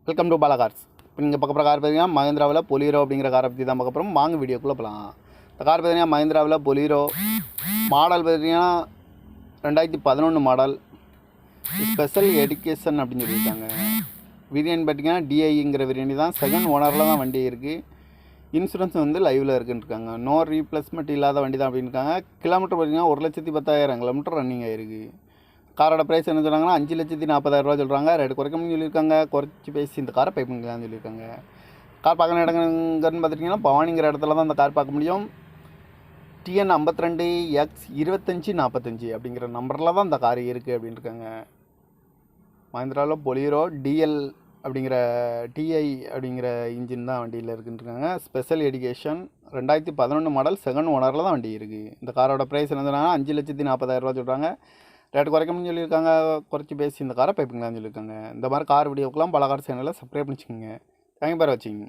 Welcome to Bala cars. இப்போ நீங்கள் பார்க்க போகிற கார் பார்த்தீங்கன்னா மஹிந்திராவில் பொலீரோ அப்படிங்கிற காரை பற்றி தான் பார்க்க போகிறோம். வாங்க வீடியோக்குள்ளே போகலாம். இந்த கார் பார்த்தீங்கன்னா மஹிந்திராவில் பொலீரோ மாடல் பார்த்தீங்கன்னா 2011 மாடல். ஸ்பெஷல் எடிகேஷன் அப்படின்னு சொல்லியிருக்காங்க. வேரியன்ட் பார்த்தீங்கன்னா டிஐங்கிற வேரியன்ட் தான். செகண்ட் ஓனரில் தான் வண்டி இருக்குது. இன்சூரன்ஸ் வந்து லைவில் இருக்குன்னு இருக்காங்க. நோ ரீப்ளேஸ்மெண்ட் இல்லாத வண்டி தான் அப்படின்னு இருக்காங்க. கிலோமீட்டர் பார்த்தீங்கன்னா 1,10,000 கிலோமீட்டர் ரன்னிங் ஆயிருக்கு. காரோட ப்ரைஸ் என்ன சொல்கிறாங்கன்னா 5,40,000 சொல்கிறாங்க. ரேட்டு குறைக்கணும்னு சொல்லியிருக்காங்க. குறைச்சி பேசி இந்த காரை பை பண்ணிக்கலாம்னு சொல்லியிருக்காங்க. கார் பார்க்கணும் இடங்கன்னு பார்த்துட்டிங்கன்னா பவானிங்கிற இடத்துல தான் அந்த கார் பார்க்க முடியும். TN 52X2545 அப்படிங்கிற நம்பரில் தான் இந்த கார் இருக்குது அப்படின்னு இருக்காங்க. மஹிந்திராவில் பொலீரோ DL அப்படிங்கிற TI அப்படிங்கிற இன்ஜின் தான் வண்டியில் இருக்குன்னு இருக்காங்க. Special education 2011 model. செகண்ட் ஓனரில் தான் வண்டி இருக்குது. இந்த காரோட ப்ரைஸ் என்ன சொன்னாங்கன்னா 5,40,000 சொல்கிறாங்க. ரேட்டு குறைக்கணும்னு சொல்லியிருக்காங்க. குறைச்சி பேசி இந்த காரை பை பண்ணிக்கலாம்னு சொல்லியிருக்காங்க. இந்த மாதிரி கார் வீடியோக்கெலாம் பல கார் சேனலில் சப்ஸ்கிரைப் பண்ணிச்சுக்கோங்க. தேங்க்யூ ஃபார் வாட்சிங்.